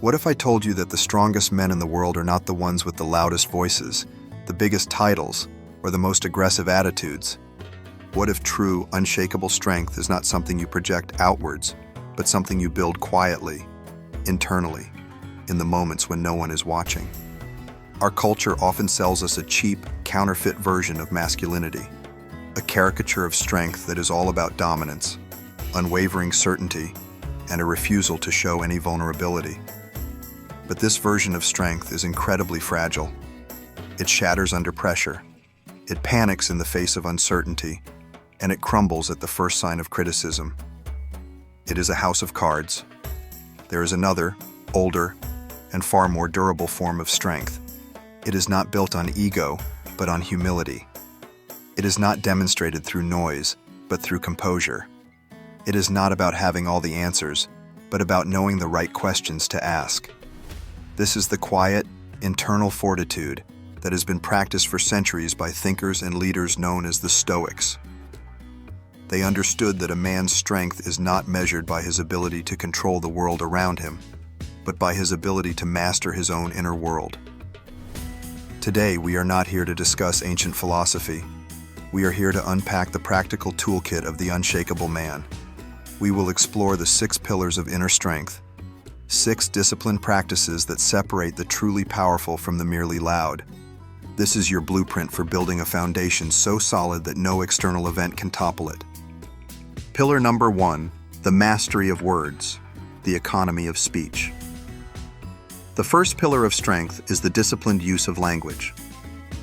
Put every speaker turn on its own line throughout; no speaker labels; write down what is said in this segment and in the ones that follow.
What if I told you that the strongest men in the world are not the ones with the loudest voices, the biggest titles, or the most aggressive attitudes? What if true, unshakable strength is not something you project outwards, but something you build quietly, internally, in the moments when no one is watching? Our culture often sells us a cheap, counterfeit version of masculinity, a caricature of strength that is all about dominance, unwavering certainty, and a refusal to show any vulnerability. But this version of strength is incredibly fragile. It shatters under pressure. It panics in the face of uncertainty, and it crumbles at the first sign of criticism. It is a house of cards. There is another, older, and far more durable form of strength. It is not built on ego, but on humility. It is not demonstrated through noise, but through composure. It is not about having all the answers, but about knowing the right questions to ask. This is the quiet, internal fortitude that has been practiced for centuries by thinkers and leaders known as the Stoics. They understood that a man's strength is not measured by his ability to control the world around him, but by his ability to master his own inner world. Today, we are not here to discuss ancient philosophy. We are here to unpack the practical toolkit of the unshakable man. We will explore the 6 pillars of inner strength, 6 disciplined practices that separate the truly powerful from the merely loud. This is your blueprint for building a foundation so solid that no external event can topple it. Pillar number 1, the mastery of words, the economy of speech. The first pillar of strength is the disciplined use of language.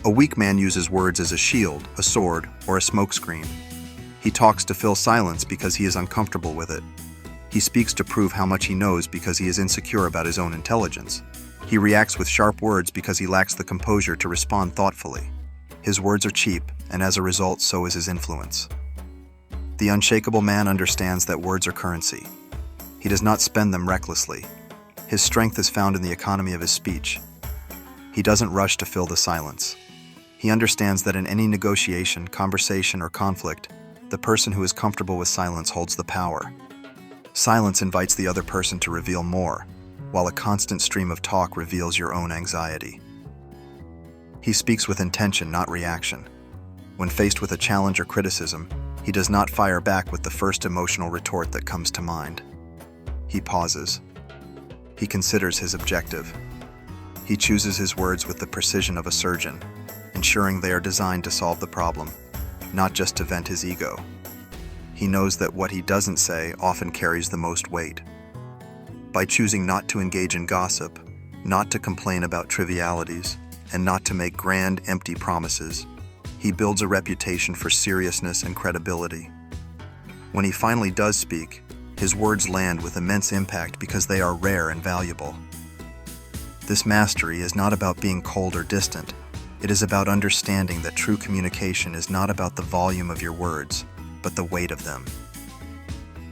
A weak man uses words as a shield, a sword, or a smokescreen. He talks to fill silence because he is uncomfortable with it. He speaks to prove how much he knows because he is insecure about his own intelligence. He reacts with sharp words because he lacks the composure to respond thoughtfully. His words are cheap, and as a result, so is his influence. The unshakable man understands that words are currency. He does not spend them recklessly. His strength is found in the economy of his speech. He doesn't rush to fill the silence. He understands that in any negotiation, conversation, or conflict, the person who is comfortable with silence holds the power. Silence invites the other person to reveal more, while a constant stream of talk reveals your own anxiety. He speaks with intention, not reaction. When faced with a challenge or criticism, he does not fire back with the first emotional retort that comes to mind. He pauses. He considers his objective. He chooses his words with the precision of a surgeon, ensuring they are designed to solve the problem, not just to vent his ego. He knows that what he doesn't say often carries the most weight. By choosing not to engage in gossip, not to complain about trivialities, and not to make grand, empty promises, he builds a reputation for seriousness and credibility. When he finally does speak, his words land with immense impact because they are rare and valuable. This mastery is not about being cold or distant. It is about understanding that true communication is not about the volume of your words, but the weight of them.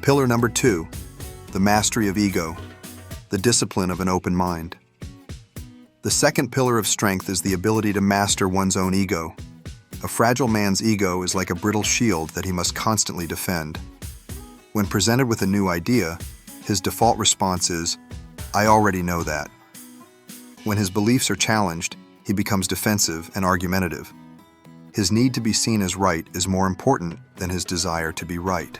Pillar number 2, the mastery of ego, the discipline of an open mind. The second pillar of strength is the ability to master one's own ego. A fragile man's ego is like a brittle shield that he must constantly defend. When presented with a new idea, his default response is, "I already know that." When his beliefs are challenged, he becomes defensive and argumentative. His need to be seen as right is more important than his desire to be right.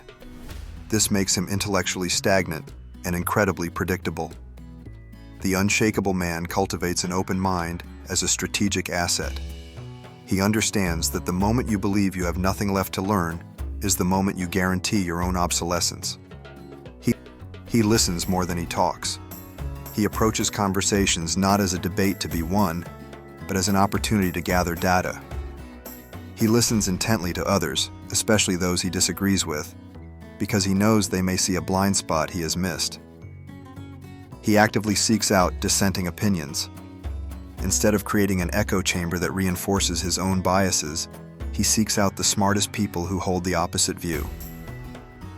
This makes him intellectually stagnant and incredibly predictable. The unshakable man cultivates an open mind as a strategic asset. He understands that the moment you believe you have nothing left to learn is the moment you guarantee your own obsolescence. He listens more than he talks. He approaches conversations not as a debate to be won, but as an opportunity to gather data. He listens intently to others, especially those he disagrees with, because he knows they may see a blind spot he has missed. He actively seeks out dissenting opinions. Instead of creating an echo chamber that reinforces his own biases, he seeks out the smartest people who hold the opposite view.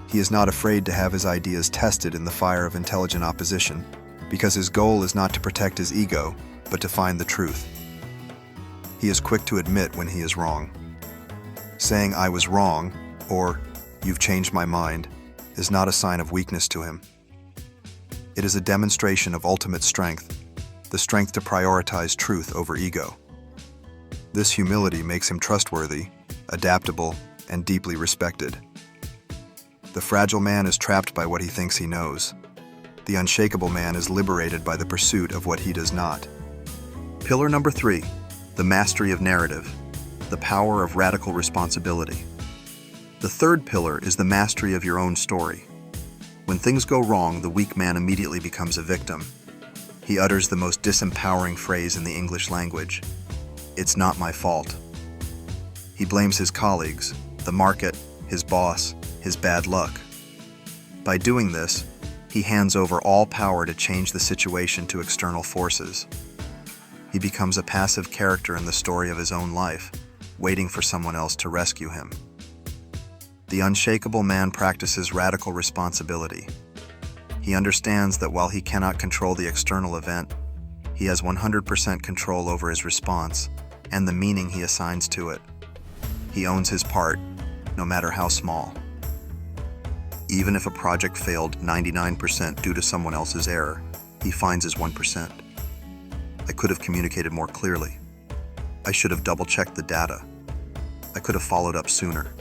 He is not afraid to have his ideas tested in the fire of intelligent opposition, because his goal is not to protect his ego, but to find the truth. He is quick to admit when he is wrong. Saying "I was wrong" or "you've changed my mind" is not a sign of weakness to him. It is a demonstration of ultimate strength, the strength to prioritize truth over ego. This humility makes him trustworthy, adaptable, and deeply respected. The fragile man is trapped by what he thinks he knows. The unshakable man is liberated by the pursuit of what he does not. Pillar number 3, the mastery of narrative, the power of radical responsibility. The third pillar is the mastery of your own story. When things go wrong, the weak man immediately becomes a victim. He utters the most disempowering phrase in the English language: "It's not my fault." He blames his colleagues, the market, his boss, his bad luck. By doing this, he hands over all power to change the situation to external forces. He becomes a passive character in the story of his own life, waiting for someone else to rescue him. The unshakable man practices radical responsibility. He understands that while he cannot control the external event, he has 100% control over his response and the meaning he assigns to it. He owns his part, no matter how small. Even if a project failed 99% due to someone else's error, he finds his 1%. I could have communicated more clearly. I should have double-checked the data. I could have followed up sooner.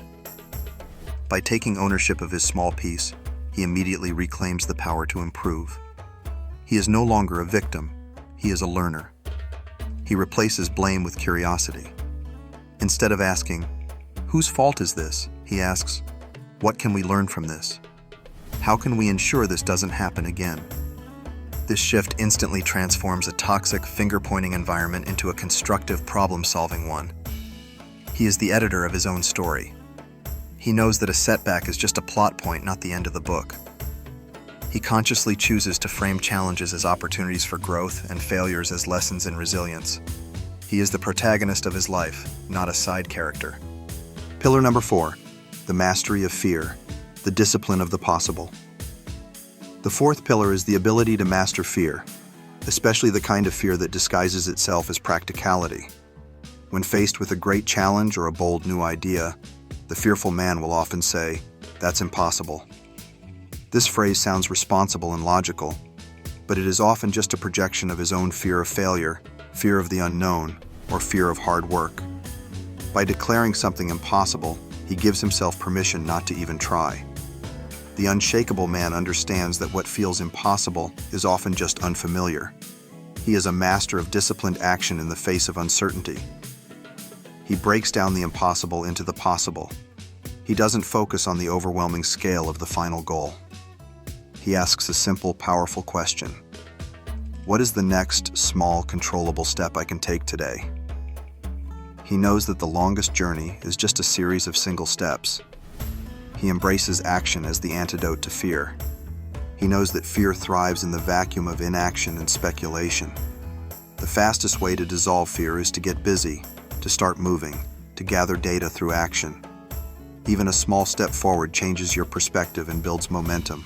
By taking ownership of his small piece, he immediately reclaims the power to improve. He is no longer a victim, he is a learner. He replaces blame with curiosity. Instead of asking, "Whose fault is this?" he asks, "What can we learn from this? How can we ensure this doesn't happen again?" This shift instantly transforms a toxic, finger-pointing environment into a constructive, problem-solving one. He is the editor of his own story. He knows that a setback is just a plot point, not the end of the book. He consciously chooses to frame challenges as opportunities for growth and failures as lessons in resilience. He is the protagonist of his life, not a side character. Pillar number 4, the mastery of fear, the discipline of the possible. The fourth pillar is the ability to master fear, especially the kind of fear that disguises itself as practicality. When faced with a great challenge or a bold new idea, the fearful man will often say, "That's impossible." This phrase sounds responsible and logical, but it is often just a projection of his own fear of failure, fear of the unknown, or fear of hard work. By declaring something impossible, he gives himself permission not to even try. The unshakable man understands that what feels impossible is often just unfamiliar. He is a master of disciplined action in the face of uncertainty. He breaks down the impossible into the possible. He doesn't focus on the overwhelming scale of the final goal. He asks a simple, powerful question: what is the next small, controllable step I can take today? He knows that the longest journey is just a series of single steps. He embraces action as the antidote to fear. He knows that fear thrives in the vacuum of inaction and speculation. The fastest way to dissolve fear is to get busy, to start moving, to gather data through action. Even a small step forward changes your perspective and builds momentum.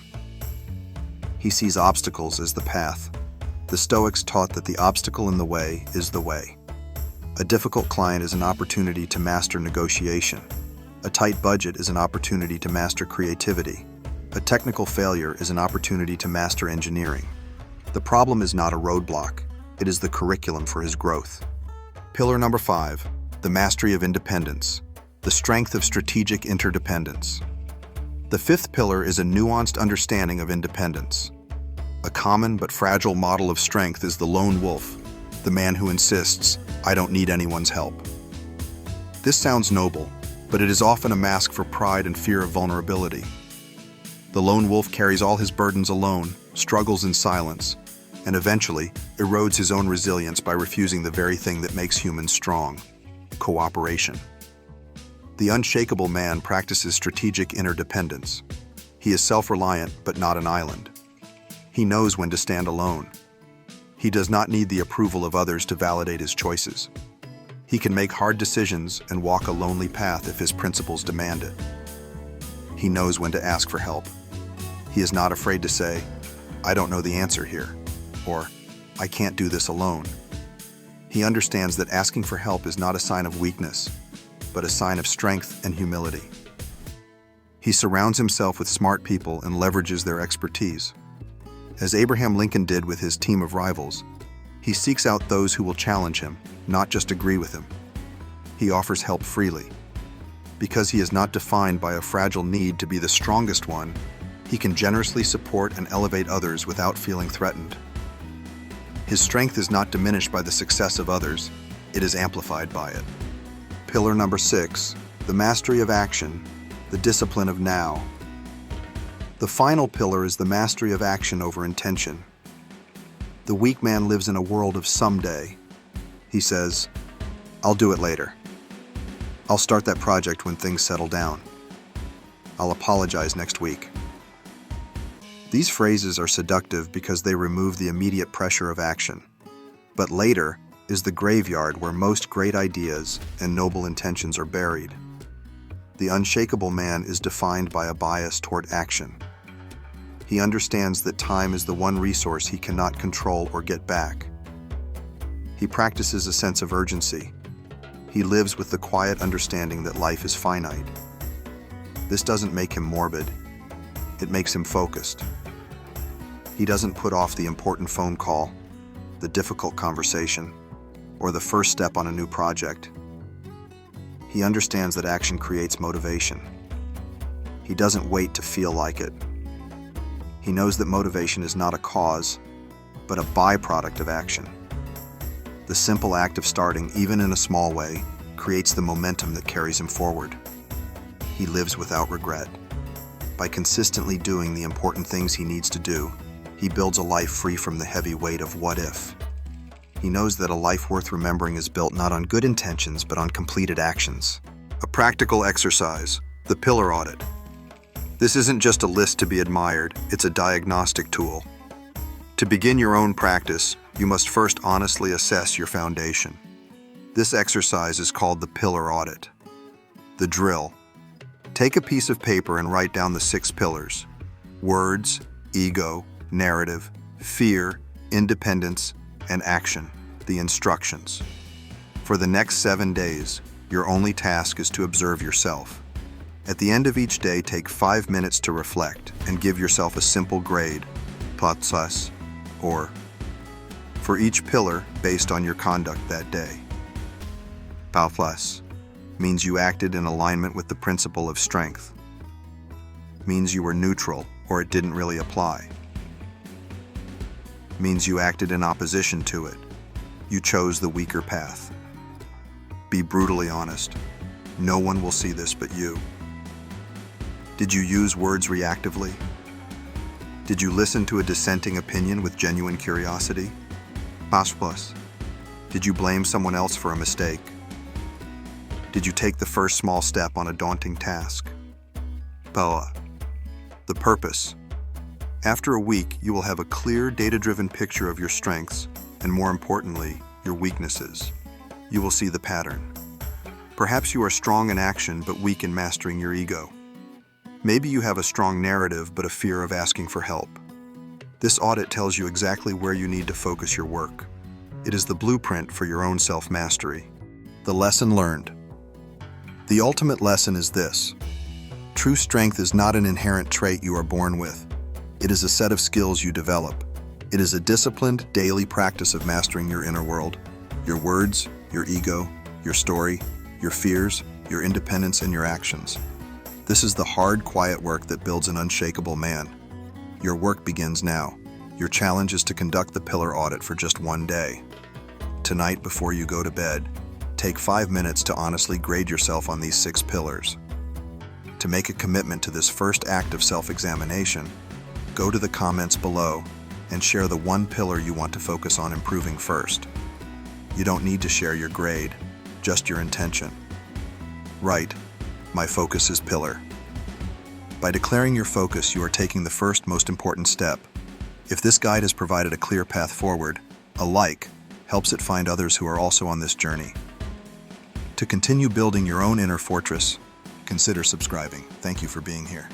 He sees obstacles as the path. The Stoics taught that the obstacle in the way is the way. A difficult client is an opportunity to master negotiation. A tight budget is an opportunity to master creativity. A technical failure is an opportunity to master engineering. The problem is not a roadblock, it is the curriculum for his growth. Pillar number 5, the mastery of independence, the strength of strategic interdependence. The fifth pillar is a nuanced understanding of independence. A common but fragile model of strength is the lone wolf, the man who insists, "I don't need anyone's help." This sounds noble, but it is often a mask for pride and fear of vulnerability. The lone wolf carries all his burdens alone, struggles in silence, and eventually erodes his own resilience by refusing the very thing that makes humans strong: cooperation. The unshakable man practices strategic interdependence. He is self-reliant, but not an island. He knows when to stand alone. He does not need the approval of others to validate his choices. He can make hard decisions and walk a lonely path if his principles demand it. He knows when to ask for help. He is not afraid to say, "I don't know the answer here," or "I can't do this alone." He understands that asking for help is not a sign of weakness, but a sign of strength and humility. He surrounds himself with smart people and leverages their expertise. As Abraham Lincoln did with his team of rivals, he seeks out those who will challenge him, not just agree with him. He offers help freely. Because he is not defined by a fragile need to be the strongest one, he can generously support and elevate others without feeling threatened. His strength is not diminished by the success of others, it is amplified by it. Pillar number 6, the mastery of action, the discipline of now. The final pillar is the mastery of action over intention. The weak man lives in a world of someday. He says, "I'll do it later. I'll start that project when things settle down. I'll apologize next week." These phrases are seductive because they remove the immediate pressure of action. But later is the graveyard where most great ideas and noble intentions are buried. The unshakable man is defined by a bias toward action. He understands that time is the one resource he cannot control or get back. He practices a sense of urgency. He lives with the quiet understanding that life is finite. This doesn't make him morbid. It makes him focused. He doesn't put off the important phone call, the difficult conversation, or the first step on a new project. He understands that action creates motivation. He doesn't wait to feel like it. He knows that motivation is not a cause, but a byproduct of action. The simple act of starting, even in a small way, creates the momentum that carries him forward. He lives without regret. By consistently doing the important things he needs to do, he builds a life free from the heavy weight of what if. He knows that a life worth remembering is built not on good intentions, but on completed actions. A practical exercise, the pillar audit. This isn't just a list to be admired, it's a diagnostic tool. To begin your own practice, you must first honestly assess your foundation. This exercise is called the pillar audit. The drill. Take a piece of paper and write down the 6 pillars: words, ego, narrative, fear, independence, and action, the instructions. For the next 7 days, your only task is to observe yourself. At the end of each day, take 5 minutes to reflect and give yourself a simple grade, +, or, for each pillar based on your conduct that day. +, means you acted in alignment with the principle of strength. Means you were neutral or it didn't really apply. Means you acted in opposition to it. You chose the weaker path. Be brutally honest. No one will see this but you. Did you use words reactively? Did you listen to a dissenting opinion with genuine curiosity? +. Did you blame someone else for a mistake? Did you take the first small step on a daunting task? The purpose. After a week, you will have a clear, data-driven picture of your strengths, and more importantly, your weaknesses. You will see the pattern. Perhaps you are strong in action but weak in mastering your ego. Maybe you have a strong narrative but a fear of asking for help. This audit tells you exactly where you need to focus your work. It is the blueprint for your own self-mastery. The lesson learned. The ultimate lesson is this: true strength is not an inherent trait you are born with. It is a set of skills you develop. It is a disciplined, daily practice of mastering your inner world, your words, your ego, your story, your fears, your independence, and your actions. This is the hard, quiet work that builds an unshakable man. Your work begins now. Your challenge is to conduct the pillar audit for just 1 day. Tonight, before you go to bed, take 5 minutes to honestly grade yourself on these 6 pillars. To make a commitment to this first act of self-examination, go to the comments below and share the 1 pillar you want to focus on improving first. You don't need to share your grade, just your intention. Write, "My focus is pillar." By declaring your focus, you are taking the first most important step. If this guide has provided a clear path forward, a like helps it find others who are also on this journey. To continue building your own inner fortress, consider subscribing. Thank you for being here.